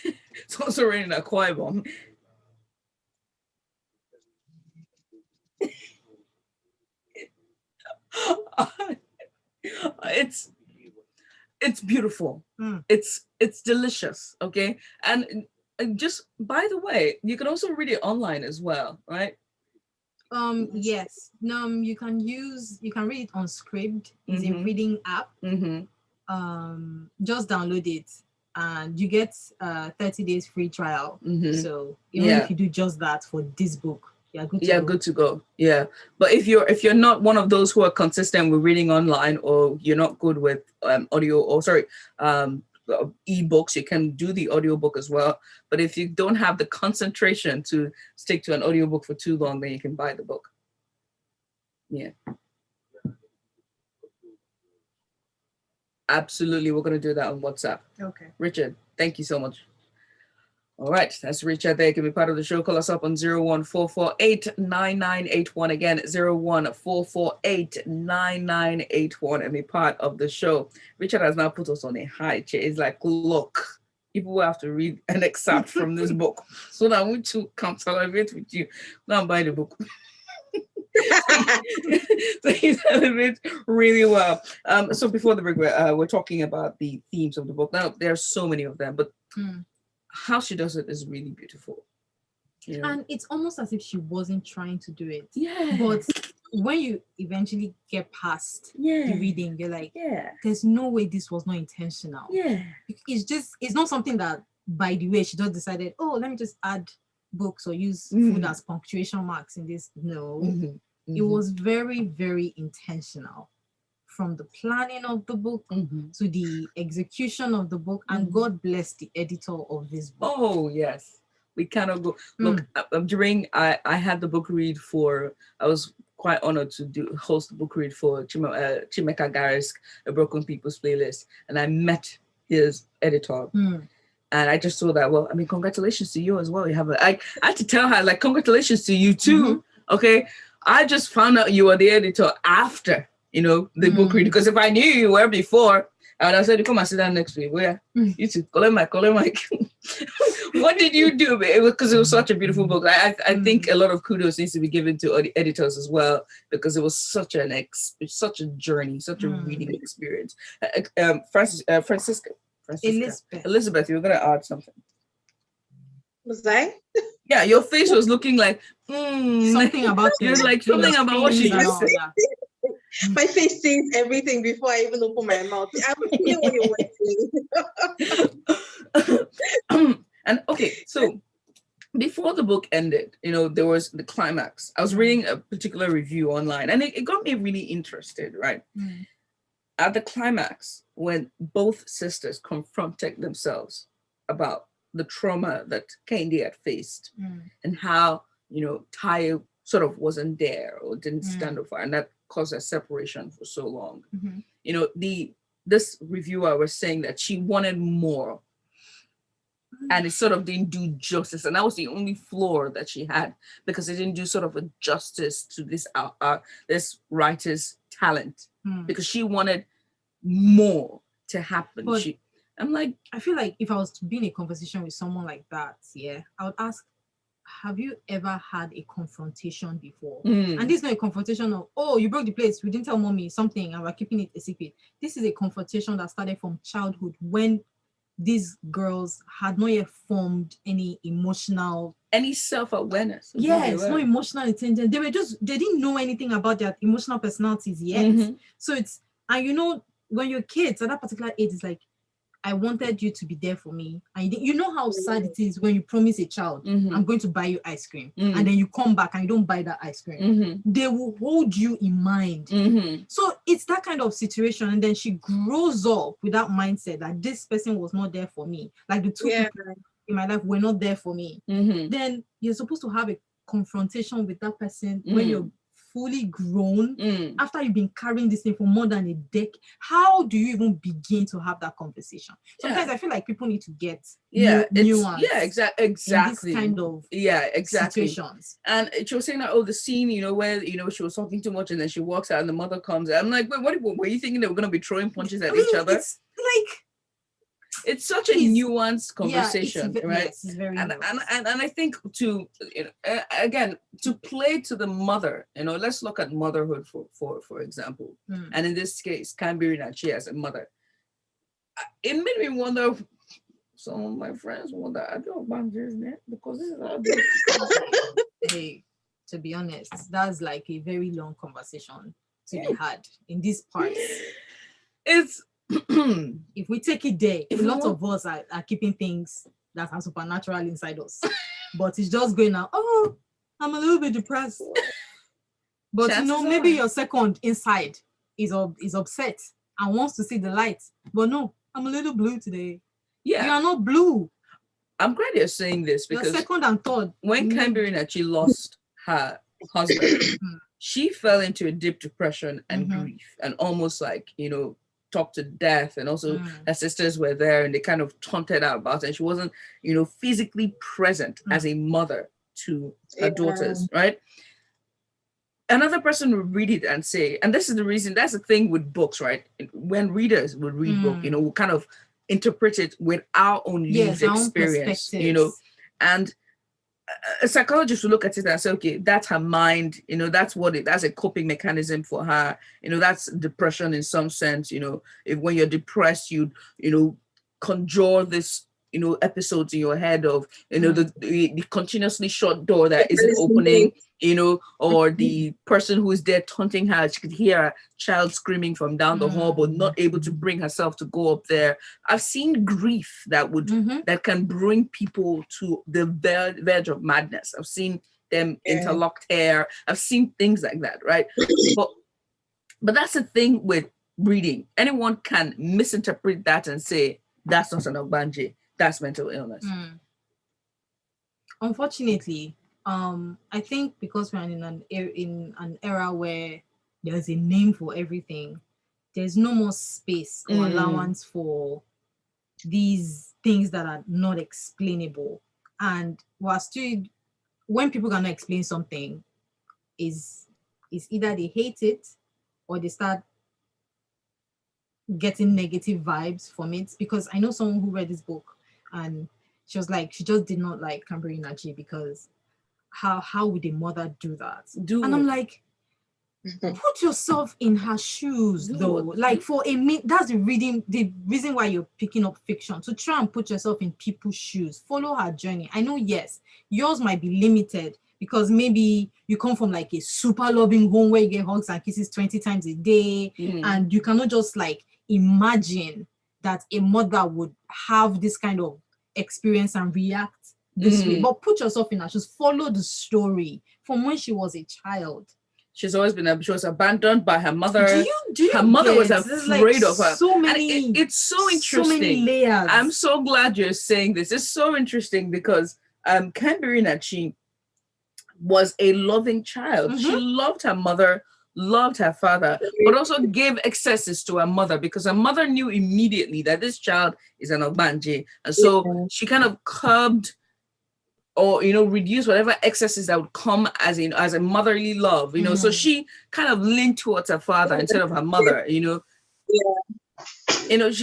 It's also raining at Akwa Ibom. It's beautiful. It's delicious. Okay, and just by the way, you can also read it online as well, right? Yes. You can read it on Scribd. It's a reading app. Just download it and you get 30 days free trial. So even if you do just that for this book, you're good to go. Good to go. Yeah. But if you're not one of those who are consistent with reading online, or you're not good with ebooks, you can do the audiobook as well. But if you don't have the concentration to stick to an audiobook for too long, then you can buy the book. Yeah. Absolutely. We're going to do that on WhatsApp. Okay. Richard, thank you so much. All right, that's Richard there. You can be part of the show. Call us up on 014489981. Again, 014489981 and be part of the show. Richard has now put us on a high chair. It's like, look, people will have to read an excerpt from this book so that we too can celebrate with you. Now buy the book. So he celebrates really well. So before the break, we're talking about the themes of the book. Now, there are so many of them, but how she does it is really beautiful. You know? And it's almost as if she wasn't trying to do it. Yeah. But when you eventually get past the reading, you're like, there's no way this was not intentional. Yeah. It's not something that by the way she just decided, oh, let me just add books or use food as punctuation marks in this. No. It was very, very intentional. From the planning of the book to the execution of the book, and God bless the editor of this book. Oh yes, we cannot go. Look, during I had the book read for. I was quite honored to host the book read for Chimeka Garris, A Broken People's Playlist, and I met his editor. And I just saw that. Well, I mean, congratulations to you as well. You have I had to tell her, like, congratulations to you too. Okay, I just found out you were the editor after. The book reading, because if I knew you were before, I would have said, come and sit down next week. Where? You too. Call him Mike. What did you do? Because it was such a beautiful book. I think a lot of kudos needs to be given to editors as well, because it was such a journey, such a reading experience. Francesca. Elizabeth, you were going to add something. Was I? Yeah, your face was looking like something about it. Was like something about what she just said. My face says everything before I even open my mouth. I was feeling what you were saying. And okay, so before the book ended, there was the climax. I was reading a particular review online, and it got me really interested, right? At the climax, when both sisters confronted themselves about the trauma that Kehinde had faced, and how, Tayo sort of wasn't there or didn't stand up for her, and that caused a separation for so long. This reviewer was saying that she wanted more, and it sort of didn't do justice, and that was the only flaw that she had, because it didn't do sort of a justice to this writer's talent, because she wanted more to happen. But I'm like, I feel like if I was to be in a conversation with someone like that, I would ask, have you ever had a confrontation before? And this is not a confrontation of, oh, you broke the plates, we didn't tell mommy something and we're keeping it a secret. This is a confrontation that started from childhood, when these girls had not yet formed any self-awareness. Yes, no emotional intelligence. They didn't know anything about their emotional personalities yet. So it's, and when you're kids at that particular age, it's like, I wanted you to be there for me. And you know how sad it is when you promise a child, I'm going to buy you ice cream. And then you come back and you don't buy that ice cream. They will hold you in mind. So it's that kind of situation. And then she grows up with that mindset that this person was not there for me. Like the two people in my life were not there for me. Then you're supposed to have a confrontation with that person when you're fully grown, after you've been carrying this thing for more than a decade. How do you even begin to have that conversation? Sometimes I feel like people need to get nuance. Exactly. In this kind of situations. And she was saying that, the scene, where she was talking too much and then she walks out and the mother comes. I'm like, wait, what were you thinking they were going to be throwing punches at each other? It's like it's such a nuanced conversation, right? Yes, it's very and nuanced. I think to again, to play to the mother, let's look at motherhood for example. And in this case, Kambiri Nachi as a mother, it made me wonder. Some of my friends wonder, I don't want this, because this is how this. Hey, to be honest, that's like a very long conversation to be had in these parts. It's if we take it there, a lot of us are keeping things that are supernatural inside us. But it's just going out, oh, I'm a little bit depressed. But maybe your second inside is upset and wants to see the light. But no, I'm a little blue today. Yeah. You are not blue. I'm glad you're saying this, because your second and third. When Kambiri Nachi lost her husband, she fell into a deep depression and grief, and almost like, talked to death. And also her sisters were there and they kind of taunted her about it. And she wasn't, physically present as a mother to her daughters, right? Another person would read it and say, and this is the reason, that's the thing with books, right? When readers would read book, we'll kind of interpret it with our own lived experience, and a psychologist will look at it and say, okay, that's her mind, that's a coping mechanism for her, that's depression in some sense. If when you're depressed, you conjure this episodes in your head of the continuously shut door that isn't opening, or the person who is there taunting her. She could hear a child screaming from down the hall but not able to bring herself to go up there. I've seen grief that can bring people to the verge of madness. I've seen them interlocked hair. I've seen things like that, right? but that's the thing with reading. Anyone can misinterpret that and say that's not an ogbanje. That's mental illness. Unfortunately, I think because we're in an era where there's a name for everything, there's no more space or allowance for these things that are not explainable. And when people cannot explain something, is either they hate it or they start getting negative vibes from it. Because I know someone who read this book and she was like, she just did not like Kambiri Nachi because how would a mother do that? And I'm like, put yourself in her shoes, though. Like for a minute, that's the reason why you're picking up fiction, to try and put yourself in people's shoes. Follow her journey. I know, yes, yours might be limited because maybe you come from like a super loving home where you get hugs and kisses 20 times a day, and you cannot just like imagine that a mother would have this kind of experience and react this way. But put yourself in her shoes. Follow the story from when she was a child. She's always been, she was abandoned by her mother. Her mother was afraid of her. So many, it's so interesting. So many layers. I'm so glad you're saying this. It's so interesting because Kambiri Nachi was a loving child. She loved her mother, loved her father, but also gave excesses to her mother because her mother knew immediately that this child is an ogbanje. And so she kind of curbed or, reduce whatever excesses that would come as a motherly love, So she kind of leaned towards her father instead of her mother, she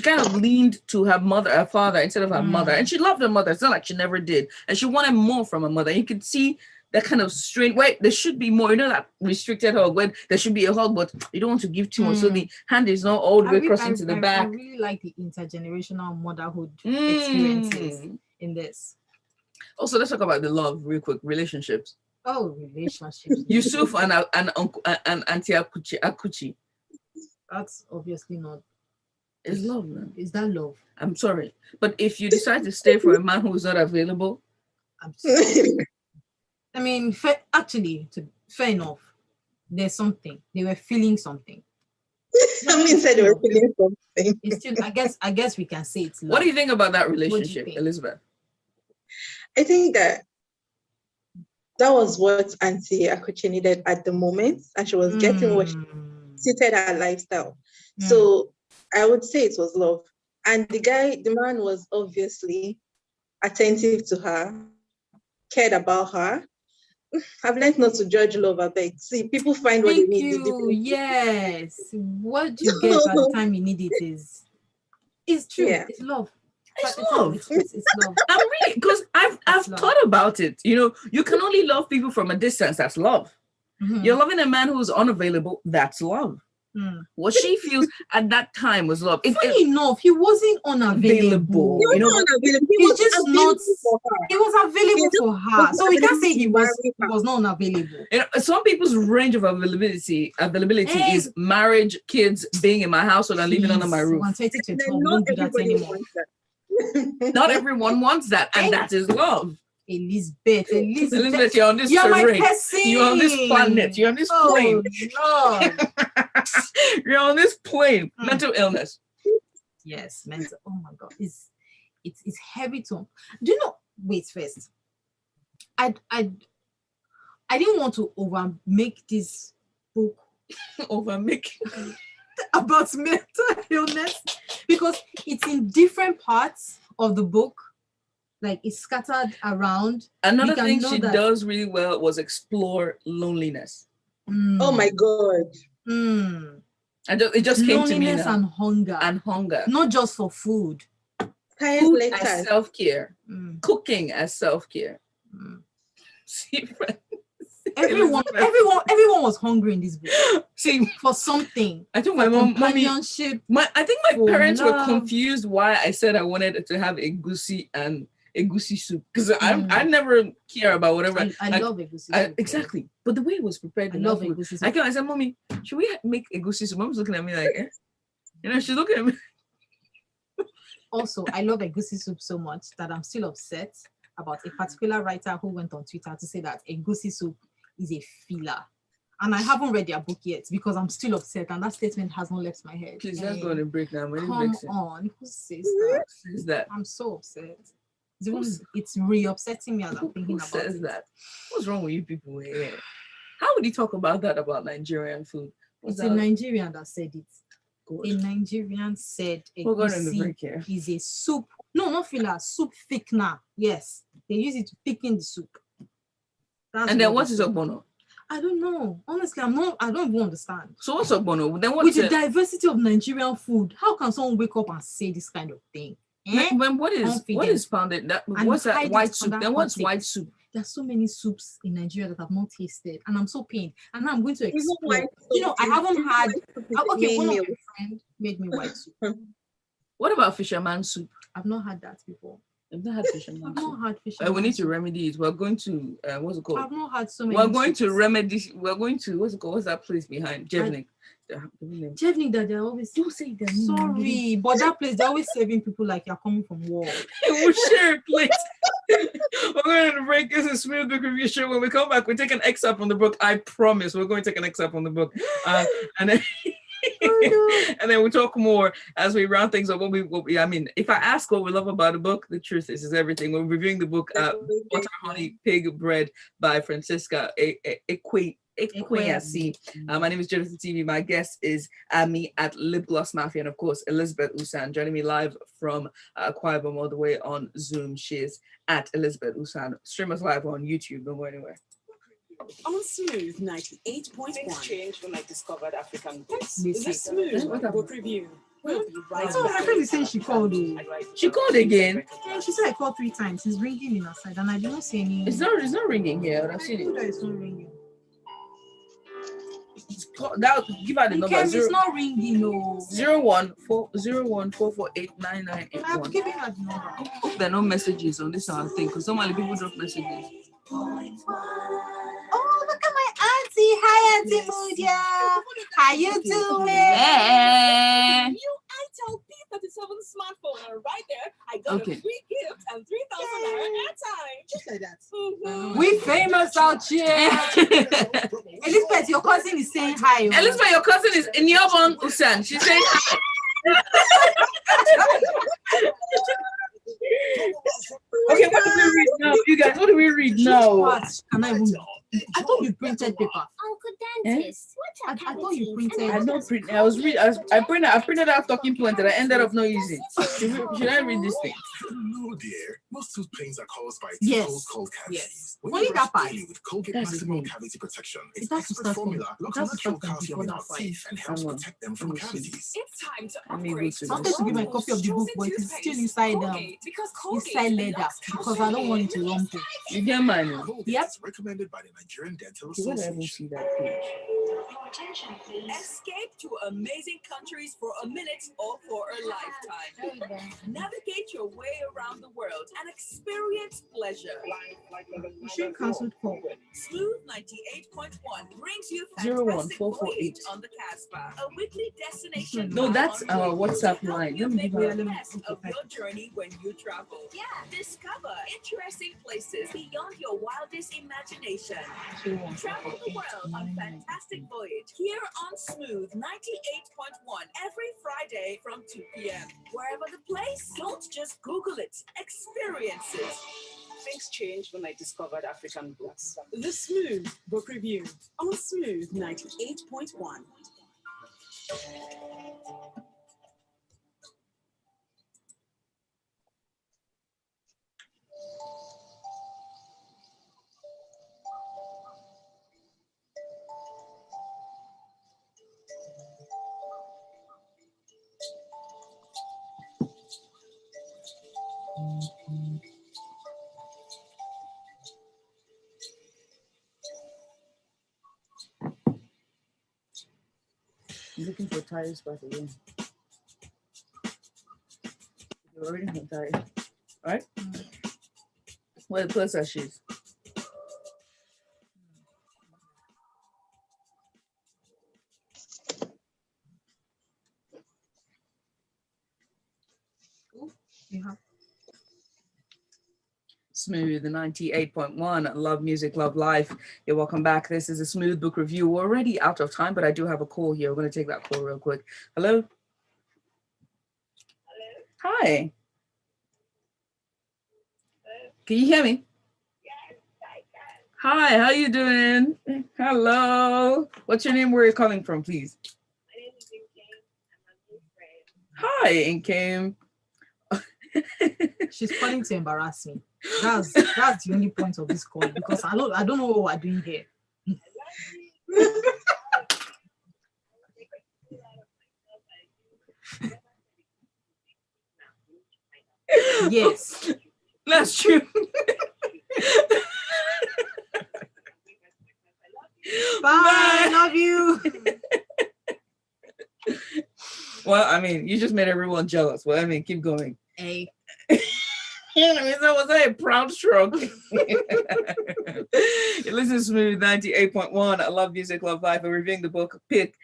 kind of leaned to her father instead of her mother. And she loved her mother. It's not like she never did. And she wanted more from her mother. You could see that kind of strain. Wait, there should be more. That restricted hug when there should be a hug, but you don't want to give too much. So the hand is not all the way crossing to the back. I really like the intergenerational motherhood experiences in this. Also, let's talk about the love real quick. Relationships. Oh, relationships. Yusuf and Auntie Akuchi. That's obviously not. It's love, man. Is that love? I'm sorry. But if you decide to stay for a man who is not available. I mean, fair enough. There's something. They were feeling something. Amyn said they were feeling something. It's still, I guess we can say it's love. What do you think about that relationship, Elizabeth? I think that was what Auntie Akuchi needed at the moment, and she was getting what she suited her lifestyle. So I would say it was love. And the man was obviously attentive to her, cared about her. I've learned not to judge love, I beg. See, people find what they need. Yes. What you get at the time you need it is true. Yeah. It's love. It's love. It's love. I'm really, because I've love. thought about it. You know, you can only love people from a distance. That's love. You're loving a man who's unavailable. That's love. What she feels at that time was love. Funny enough, he wasn't unavailable. He was not unavailable. He was just available not. for her. He was available for her, so we can't say he was Marry her. not unavailable. You know, some people's range of availability is marriage, kids, being in my household and living under my roof. 120 Then we not don't do that everybody anymore. wants that. Not everyone wants that, and that is love. Elizabeth, you're on this you're my terrain. person. You're on this planet. You're on this plane. Lord. You're on this plane. Mental illness. Yes, mental. Oh my God, it's heavy to. Do you know? Wait, first, I didn't want to make this book about mental illness because it's in different parts of the book. Like it's scattered around. Another thing she does really well was explore loneliness. Oh my God. It just came to me loneliness and hunger. Not just for food. Food as self-care. Cooking as self-care. See, everyone was hungry in this book. See, for something. I think my companionship. I think my parents were confused why I said I wanted to have egusi and egusi soup because I never care about whatever. I love egusi soup. Exactly, but the way it was prepared, I love egusi soup. I said, "Mommy, should we make egusi soup?" Mom's looking at me like, eh? You know, she's looking at me. Also, I love egusi soup so much that I'm still upset about a particular writer who went on Twitter to say that egusi soup is a filler. And I haven't read their book yet because I'm still upset and that statement has not left my head. Please, that's going to break now. Come on, who says that? I'm so upset. It's re-upsetting me as I'm thinking about it. Who says that? What's wrong with you people here? How would you talk about that about Nigerian food? It's a Nigerian that said it. Good. A Nigerian said egusi is a soup. No, not filler, soup thickener. Yes, they use it to thicken the soup. And then what is ogbono? I don't know. Honestly, I don't even understand. So what's ogbono? Then with the diversity of Nigerian food, how can someone wake up and say this kind of thing? When what is pounded? What's that white soup? Then what's white soup? There's so many soups in Nigeria that I've not tasted, and I'm so pained. And now I'm going to explore. You know, I haven't had. Okay, one of my friends made me white soup. What about fisherman soup? I've not had that before. I've not had fisherman soup. I've not had fisherman. We need to remedy it. We're going to what's it called? I've not had so many. We're going to remedy. We're going to what's it called? What's that place behind Jevnik? Jevnik that they're always say that. Sorry, but that place they're always serving people like you're coming from war. We'll share a plate. We're going to break. This is Smooth Book Review Show. When we come back, we take an excerpt from the book. I promise we're going to take an excerpt from the book, and then and then we'll talk more as we round things up. I mean, if I ask what we love about the book, the truth is everything. We're reviewing the book Butter, Honey, Pig, Bread by Francesca Ekwuyasi. My name is Jonathan TV. My guest is Amyn at Lip Gloss Mafia, and of course Elizabeth Usen joining me live from Akwa Ibom all the way on Zoom. She is at Elizabeth Usen. Stream us live on YouTube. Don't go anywhere. On Smooth 98.1. Things changed when I discovered African books. Is this Smooth Book Review? We'll be right back. My friend is saying she called. She called again. Yeah, she said I called 3 times. It's ringing in her side, and I did not see any. It's not ringing here. I've seen it. It's not ringing. Give her the number. It's not ringing, no. 014489981. I'm giving her the number. I hope there are no messages on this thing because normally people drop messages. Oh, look at my auntie. Hi, Auntie Mudia. How you doing? Hey. I tell P37 smartphone, and right there, I got a free gift and 3,000 naira airtime. Just like that. Mm-hmm. We famous out here. Elizabeth, your cousin is saying hi. Elizabeth, your cousin is in Yobon Usen. She's saying hi. Okay, what do we read now? You guys, what do we read now? I thought you printed paper. Uncle Dentist, I thought you printed. I don't print. I printed out talking points that I ended up not using. Should I read this thing? No, dear. Most tooth pains are caused by Yes. tooth called cavities. Yes. When Only you brush that part. daily with Colgate That's the Maximum thing. Cavity Protection, It its has to expert start from- formula locks it has to natural start from calcium in before our that part. teeth and helps Come on. protect them from Let me see. cavities. It's time to Let me upgrade go to to I wanted to give my copy of the book, but it's still inside Because Colgate inside leather locks because I don't want it to calcium in. rumple. You get mine. Colgate Yep. is recommended by the Nigerian Dental Okay, where did I even Association. see that page? Your attention, please. Escape to amazing countries for a minute or for a lifetime. Navigate your way around the world and experience pleasure. You should cancel call. Smooth 98.1 brings you 01 fantastic 448. voyage on the Casbah, a weekly destination. No, that's our on WhatsApp to help line. you Let me make give the her. best of your journey when you travel. Yeah, discover interesting places beyond your wildest imagination. Travel the world on Fantastic Voyage here on Smooth 98.1 every Friday from 2 p.m. Wherever the place, don't just Google it, experience it. Things changed when I discovered African books. The Smooth Book Review on Smooth 98.1. I'm looking for tire spot again. You're already on tire. Alright? Well, plus our shoes. You have Smooth 98.1. Love music, love life. You're welcome back. This is a Smooth Book Review. We're already out of time, but I do have a call here. We're going to take that call real quick. Hello? Hi. Can you hear me? Hi, how you doing? Hello. What's your name? Where are you calling from, please? My name is Inkem. Hi, Inkem. she's calling to embarrass me. That's the only point of this call because I don't know what we're doing here. Yes, That's true. bye. Love you. Well, I mean, you just made everyone jealous. Well, I mean, keep going. Hey, I mean, that was a proud stroke. Listen, Smooth 98.1. I love music, love life. We're reviewing the book Pig,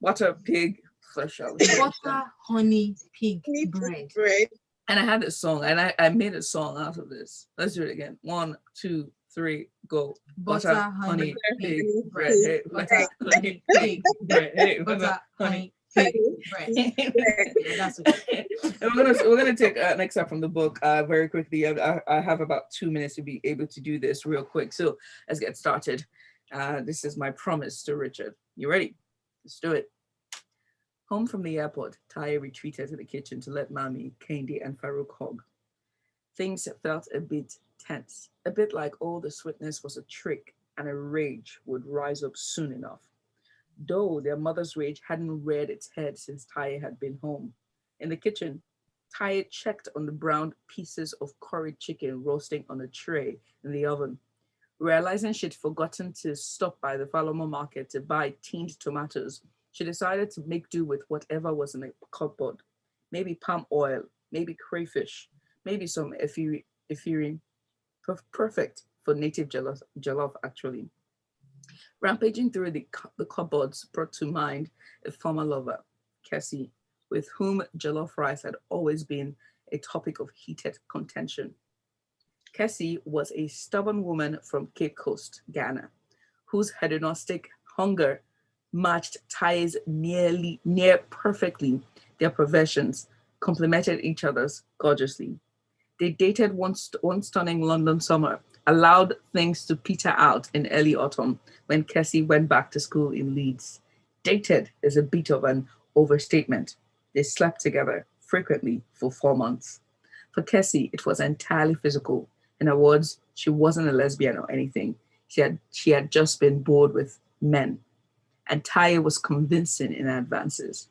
Water, Pig, Flesh Out. butter, honey, pig bread. And I had this song, and I made a song out of this. Let's do it again. 1, 2, 3, go. Butter, honey, pig, pig, bread. Hey, butter, honey, pig, bread. Hey, butter, honey. honey, pig, bread. Yeah, that's okay. And we're gonna take an excerpt from the book very quickly. I have about 2 minutes to be able to do this real quick. So let's get started. This is my promise to Richard. You ready? Let's do it. Home from the airport, Taya retreated to the kitchen to let Mami, Candy, and Farouk hug. Things felt a bit tense, a bit like all the sweetness was a trick and a rage would rise up soon enough. Though their mother's rage hadn't reared its head since Taya had been home. In the kitchen, Taya checked on the browned pieces of curried chicken roasting on a tray in the oven. Realizing she'd forgotten to stop by the Faloma market to buy tinned tomatoes, she decided to make do with whatever was in the cupboard. Maybe palm oil, maybe crayfish, maybe some efiri. Perfect for native jollof, actually. Rampaging through the cupboards brought to mind a former lover, Cassie, with whom jollof rice had always been a topic of heated contention. Cassie was a stubborn woman from Cape Coast, Ghana, whose hedonistic hunger matched Thai's near perfectly. Their perversions complemented each other's gorgeously. They dated one stunning London summer, allowed things to peter out in early autumn when Cassie went back to school in Leeds. Dated is a bit of an overstatement. They slept together frequently for 4 months. For Kessie, it was entirely physical. In other words, she wasn't a lesbian or anything. She had just been bored with men. And Taye was convincing in her advances.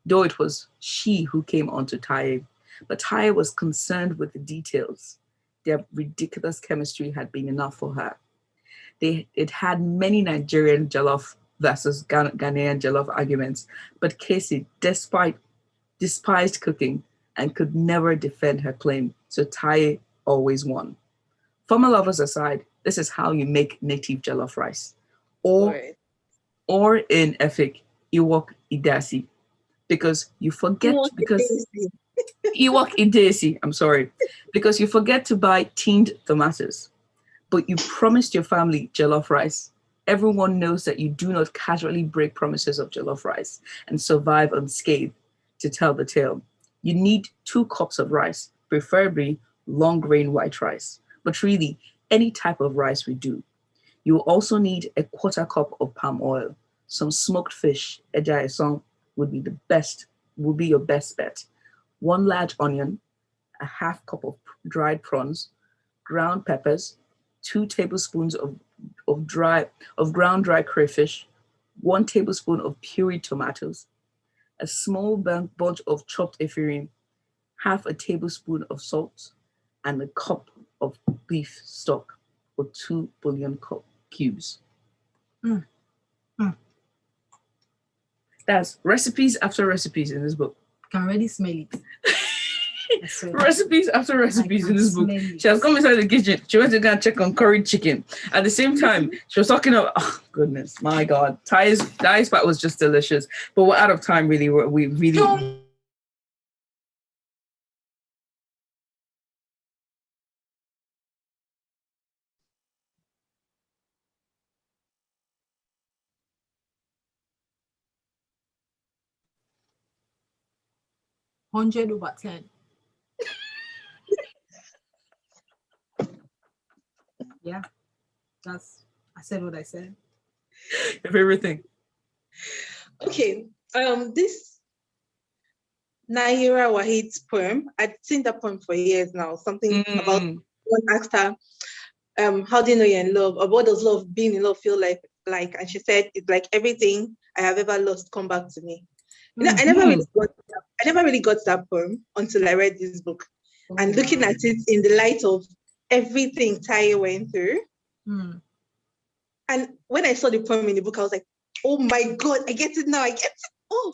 Though it was she who came onto Taye, but Taye was concerned with the details. Their ridiculous chemistry had been enough for her. It had many Nigerian jollof versus Ghanaian jollof arguments, but Casey, despised cooking and could never defend her claim, so Taye always won. Former lovers aside, this is how you make native jollof rice. Or in Efik, Iwok Idasi, because you forget Iwok Idasi, I'm sorry, because you forget to buy tinned tomatoes, but you promised your family jollof rice. Everyone knows that you do not casually break promises of jollof rice and survive unscathed to tell the tale. You need 2 cups of rice, preferably long grain white rice, but really any type of rice will do. You will also need a 1/4 cup of palm oil. Some smoked fish, eja esong, would be your best bet. 1 large onion, a 1/2 cup of dried prawns, ground peppers, 2 tablespoons of ground dry crayfish, 1 tablespoon of pureed tomatoes, a small bunch of chopped efirin, 1/2 tablespoon of salt, and a cup of beef stock or 2 bouillon cubes. That's recipes after recipes in this book. Can already smell it. Recipes after recipes in this book. She has come inside the kitchen. She went to go and check on curried chicken. At the same time, she was talking about, oh goodness, my God. Taye's part was just delicious. But we're out of time, really. We really... Hundred over 10. Yeah, I said what I said. Your favorite thing? Okay, this Naira Wahid's poem, I'd seen that poem for years now. Something about one asked her, how do you know you're in love? Or what does love, being in love, feel like? And she said, it's like everything I have ever lost come back to me. You know, I never really got that poem until I read this book. And looking at it in the light of everything Taye went through. And when I saw the poem in the book, I was like, oh my God, I get it now. I get it. Oh,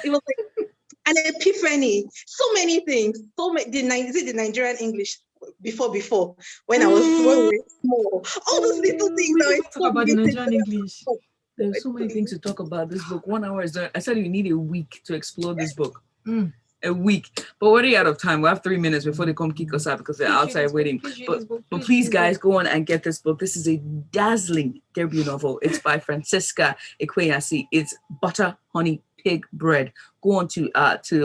it was like an epiphany. So many things. Is it the Nigerian English before when I was small? All those little things. Talk about the Nigerian English. There's so many things to talk about this book. 1 hour is done. I said you need a week to explore this book. A week. But we're already out of time. We have 3 minutes before they come kick us out because they're outside waiting. But please, guys, go on and get this book. This is a dazzling debut novel. It's by Francesca Ekwuyasi. It's Butter, Honey, Pig Bread. Go on to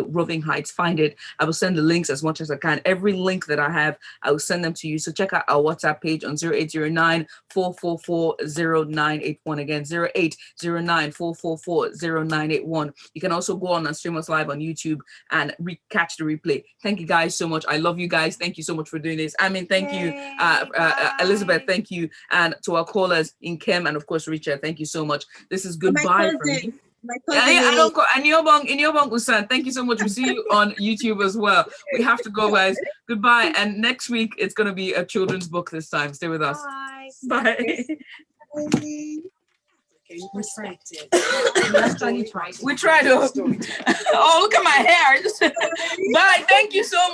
Roving Heights, find it. I will send the links as much as I can. Every link that I have, I will send them to you. So check out our WhatsApp page on 0809-444-0981. Again, 0809-444-0981. You can also go on and stream us live on YouTube and catch the replay. Thank you guys so much. I love you guys. Thank you so much for doing this. Amyn, thank you. Elizabeth, thank you. And to our callers, Inkem and of course Richard, thank you so much. This is goodbye from me. I don't call and Yobong Usan. Thank you so much. We'll see you on YouTube as well. We have to go, guys. Goodbye. And next week it's gonna be a children's book this time. Stay with us. Bye. Perspective. We actually tried. We tried to. Oh, look at my hair. Bye. Thank you so much.